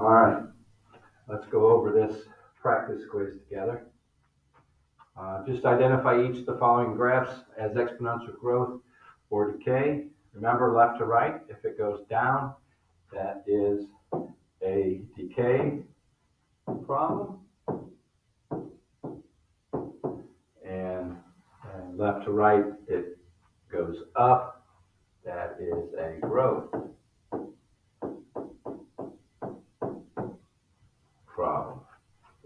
All right, let's go over this practice quiz together. Just identify each of the following graphs as exponential growth or decay. Remember, left to right. If it goes down, that is a decay problem. And left to right, it goes up, that is a growth problem.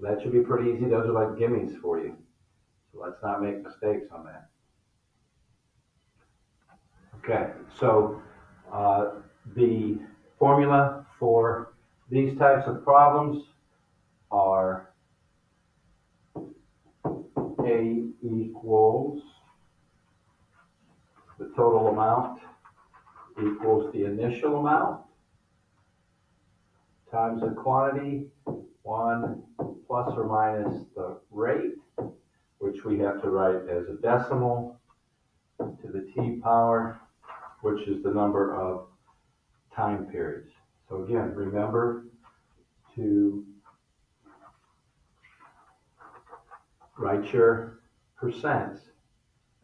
That should be pretty easy. Those are like gimmies for you. So let's not make mistakes on that. Okay, so the formula for these types of problems are A equals the total amount equals the initial amount times the quantity, 1 plus or minus the rate, which we have to write as a decimal, to the t power, which is the number of time periods. So again, remember to write your percents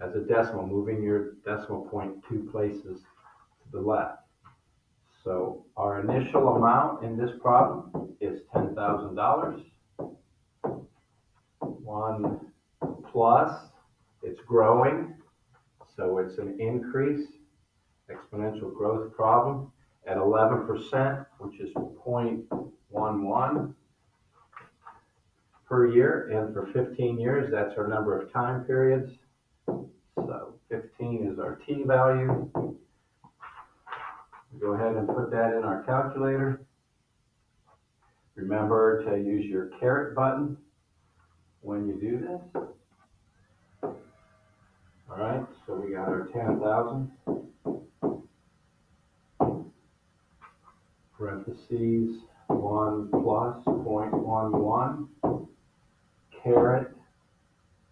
as a decimal, moving your decimal point 2 places to the left. So our initial amount in this problem is $10,000. 1 plus, it's growing, so it's an increase, exponential growth problem at 11%, which is 0.11 per year, and for 15 years, that's our number of time periods. So 15 is our t value. Go ahead and put that in our calculator. Remember to use your caret button when you do this. All right, so we got our 10,000. Parentheses, 1 plus 0.11 caret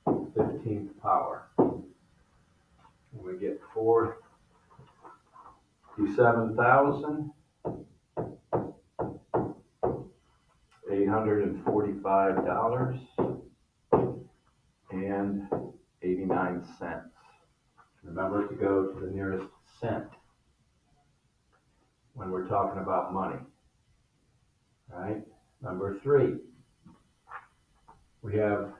15th power. And we get $47,845.89. Remember to go to the nearest cent when we're talking about money. All right, number 3. We have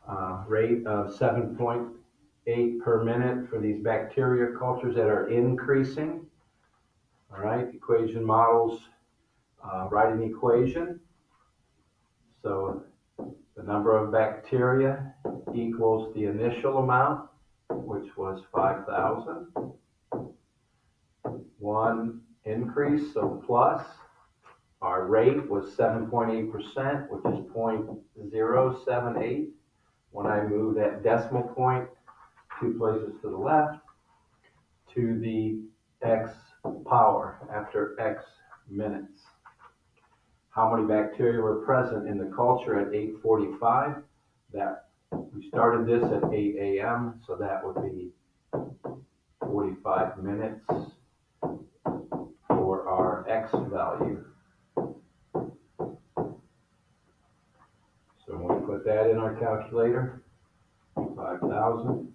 a rate of 7.8 per minute for these bacteria cultures that are increasing. All right, equation models, write an equation. So the number of bacteria equals the initial amount, which was 5,000. 1 increase, so plus. Our rate was 7.8%, which is 0.078. When I move that decimal point 2 places to the left, to the x power after x minutes. How many bacteria were present in the culture at 8:45? That we started this at 8 a.m., so that would be 45 minutes for our x value. So when we put that in our calculator, 5,000,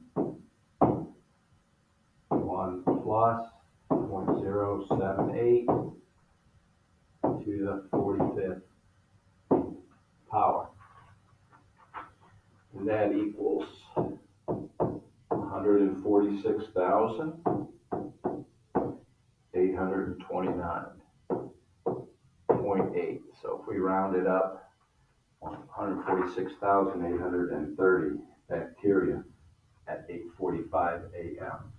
1 plus 0.078 to the 45th power. And that equals 146,829.8. So if we round it up, 146,830 bacteria at 8:45 a.m.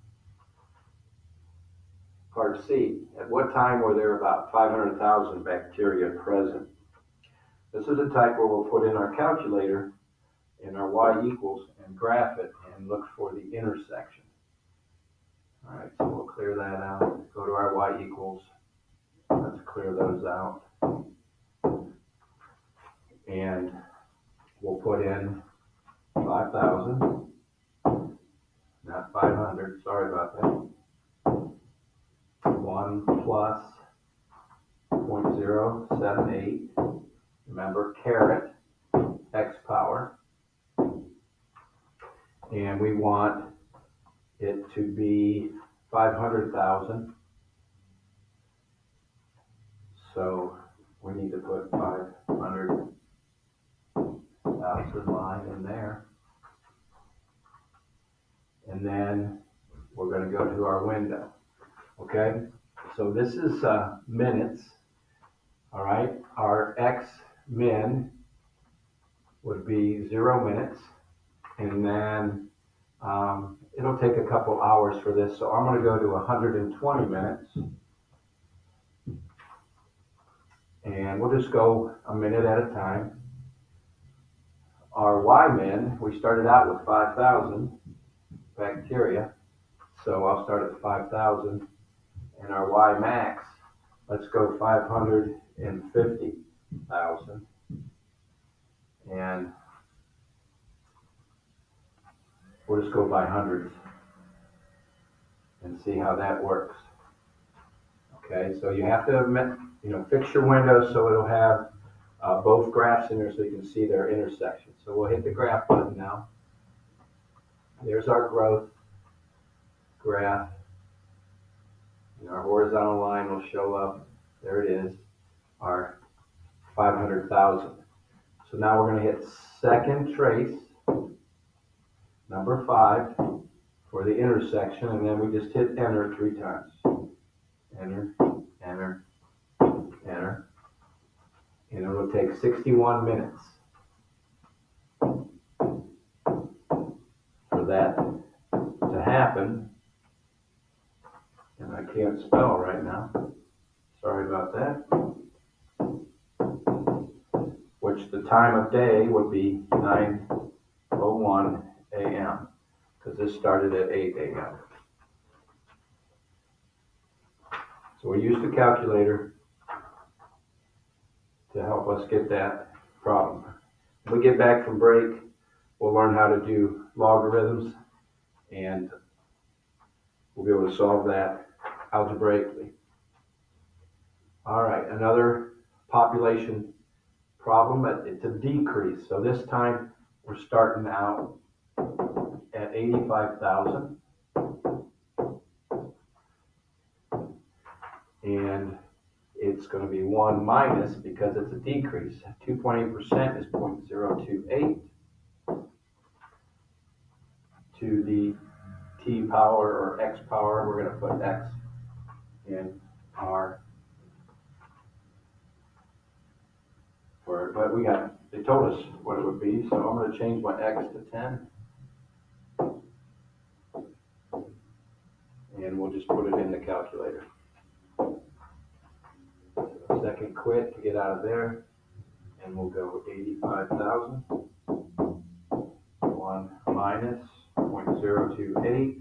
Part C, at what time were there about 500,000 bacteria present? This is a type where we'll put in our calculator in our y equals and graph it and look for the intersection. All right, so we'll clear that out. Go to our y equals. Let's clear those out. And we'll put in 5,000, not 500, sorry about that. 1 plus 0.078. Remember, caret x power. And we want it to be 500,000. So we need to put 500,000 line in there. And then we're going to go to our window. Okay, so this is minutes. All right, our x min would be 0 minutes, and then it'll take a couple hours for this, so I'm going to go to 120 minutes, and we'll just go a minute at a time. Our y min, we started out with 5,000 bacteria, so I'll start at 5,000, and our y max, let's go 550,000. And we'll just go by hundreds and see how that works. Okay, so you have to, fix your window so it'll have both graphs in there so you can see their intersection. So we'll hit the graph button now. There's our growth graph. And our horizontal line will show up. There it is, our 500,000. So now we're going to hit second trace, number 5, for the intersection, and then we just hit enter 3 times. Enter, enter, enter. And it'll take 61 minutes for that to happen. And I can't spell right now. Sorry about that. Which the time of day would be 9:01 a.m. because this started at 8 a.m. So we used the calculator to help us get that problem. When we get back from break, we'll learn how to do logarithms, and we'll be able to solve that algebraically. All right, another population problem, it's a decrease. So this time we're starting out at 85,000. And it's going to be 1 minus, because it's a decrease. 2.8% is 0.028. To the t power or x power, we're going to put x in our, but they told us what it would be, so I'm going to change my x to 10. And we'll just put it in the calculator. Second quit to get out of there, and we'll go 85,000. 1 minus 0.028.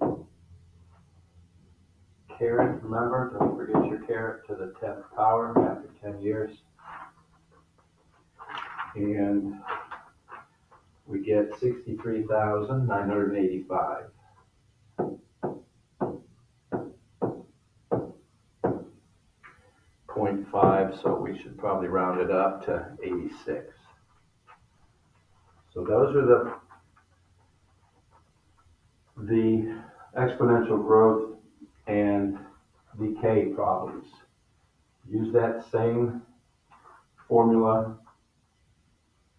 Caret, remember, don't forget your caret to the 10th power after 10 years. And we get 63,985. 0.5, so we should probably round it up to 86. So those are the exponential growth and decay problems. Use that same formula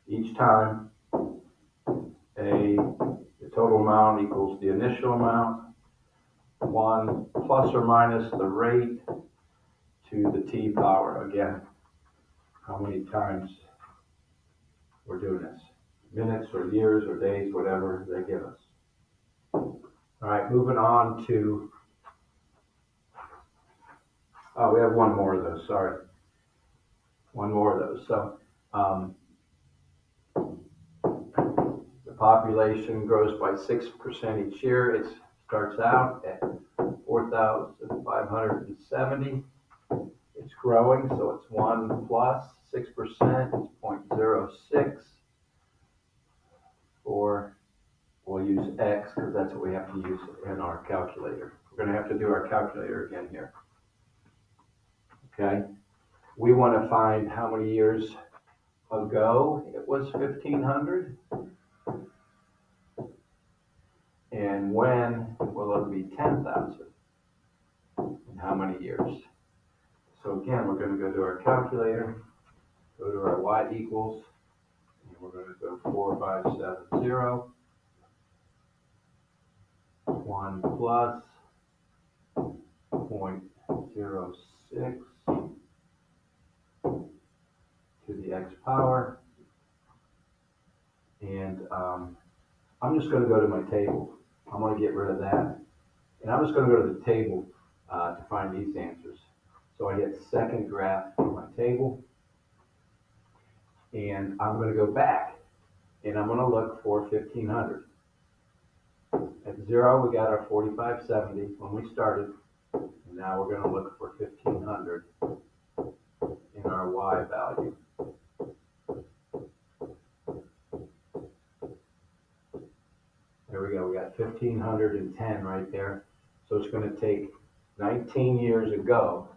each time. The total amount equals the initial amount, 1 plus or minus the rate to the t power. Again, how many times we're doing this. Minutes or years or days, whatever they give us. All right, moving on to, we have one more of those, sorry. One more of those. So the population grows by 6% each year. It starts out at 4,570. It's growing, so it's 1 plus 6%, it's 0.06. Or we'll use x because that's what we have to use in our calculator. We're going to have to do our calculator again here. Okay, we want to find how many years ago it was 1500 and when will it be 10,000 and how many years. So again, we're going to go to our calculator, go to our y equals, and we're going to go 4570, 1 plus 0.06 to the x power, and I'm just going to go to my table. I'm going to get rid of that, and I'm just going to go to the table to find these answers. So I hit second graph in my table, and I'm going to go back, and I'm going to look for 1500. At 0, we got our 4570 when we started, and now we're going to look for 1500 in our y value. There we go, we got 1510 right there. So it's going to take 19 years ago.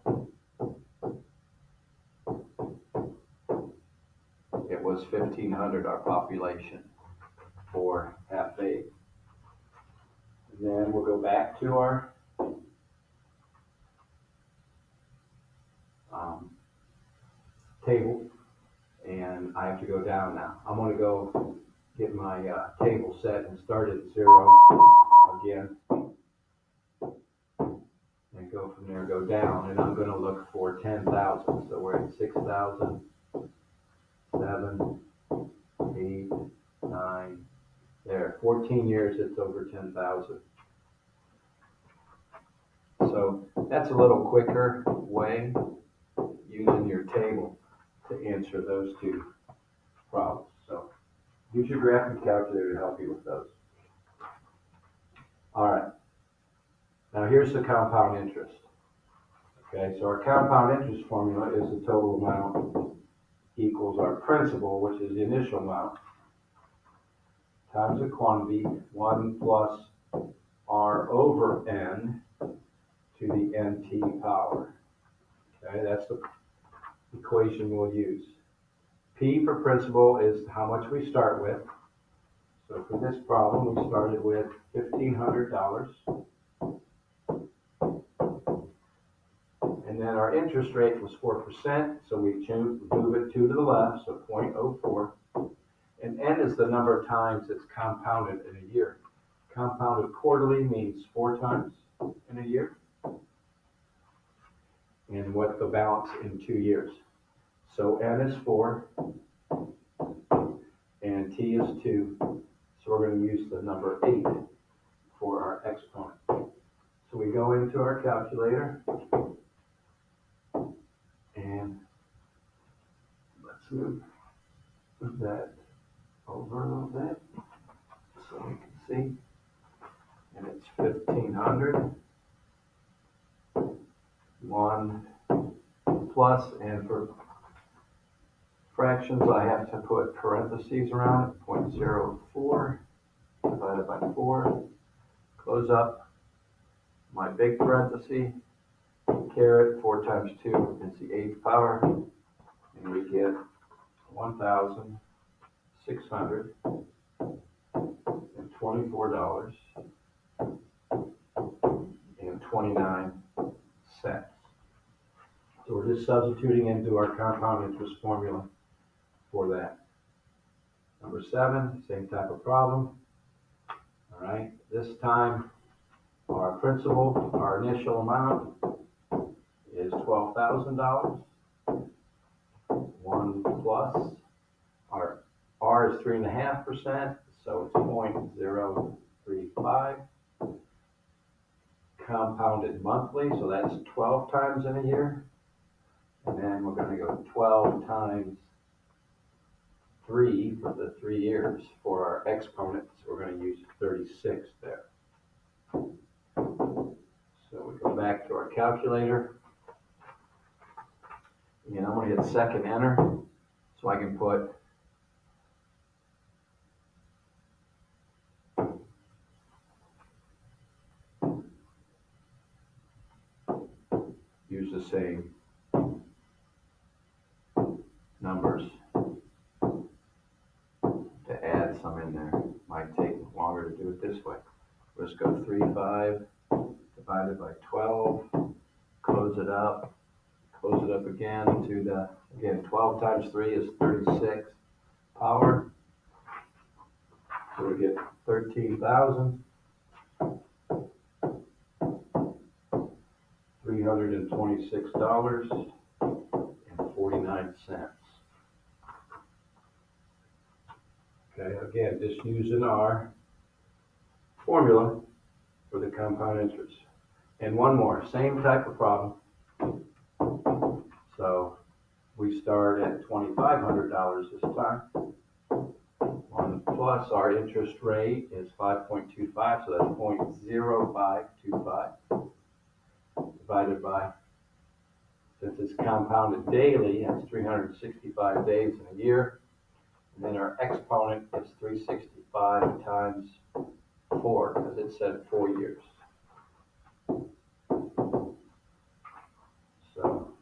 It was 1500, our population for half eight. And then we'll go back to our table, and I have to go down now. I'm going to go get my table set and start at 0 again, and go from there, go down, and I'm going to look for 10,000. So we're at 6,000, 7, 8, 9, there. 14 years, it's over 10,000. So that's a little quicker way using your table to answer those two problems. So use your graphing calculator to help you with those. All right. Now here's the compound interest. Okay, so our compound interest formula is the total amount equals our principal, which is the initial amount, times the quantity, 1 plus r over n to the nt power. Okay, that's the equation we'll use. P for principal is how much we start with. So for this problem, we started with $1,500. And then our interest rate was 4%, so we move it 2 to the left, so 0.04. And n is the number of times it's compounded in a year. Compounded quarterly means 4 times in a year. And what's the balance in 2 years? So n is 4, and t is 2. So we're going to use the number 8 for our exponent. So we go into our calculator, and let's move that over a little bit so we can see. And it's 1,500. 1 plus, and for fractions, I have to put parentheses around it, 0.04 divided by 4. Close up my big parenthesis, caret, 4 times 2 is the 8th power, and we get 1,624.29. So we're just substituting into our compound interest formula for that. Number 7, same type of problem. All right, this time our principal, our initial amount is $12,000. 1 plus, our R is 3.5%, so it's 0.035. Compounded monthly, so that's 12 times in a year. And then we're going to go 12 times 3 for the 3 years for our exponent. So we're going to use 36 there. So we go back to our calculator. And I'm going to hit second enter so I can put use the same numbers to add some in there. Might take longer to do it this way. Let's go 3.5 divided by 12, close it up again to the, again, 12 times 3 is 36 power. So we get $13,326.49. Okay, again, just using our formula for the compound interest. And one more, same type of problem. So we start at $2,500 this time. 1 plus our interest rate is 5.25, so that's 0.0525 divided by, since it's compounded daily, that's 365 days in a year. And then our exponent is 365 times 4, because it said 4 years. So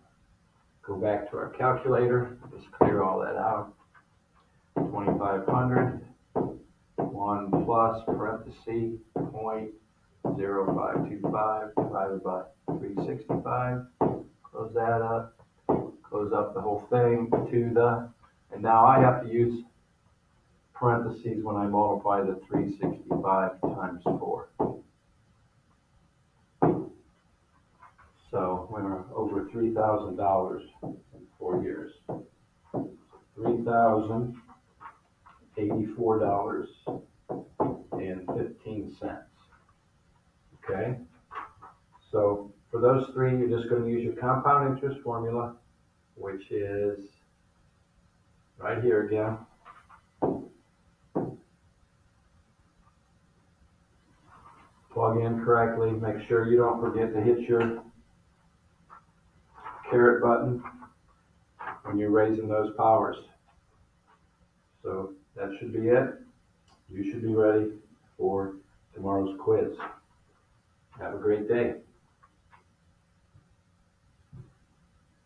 go back to our calculator, just clear all that out. 2,500, 1 plus parenthesis 0.0525 divided by 365. Close that up, close up the whole thing to the, and now I have to use parentheses when I multiply the 365 times 4. So we're over $3,000 in 4 years. $3,084.15. Okay? So for those three, you're just going to use your compound interest formula, which is right here again. Plug in correctly. Make sure you don't forget to hit your caret button when you're raising those powers. So that should be it. You should be ready for tomorrow's quiz. Have a great day.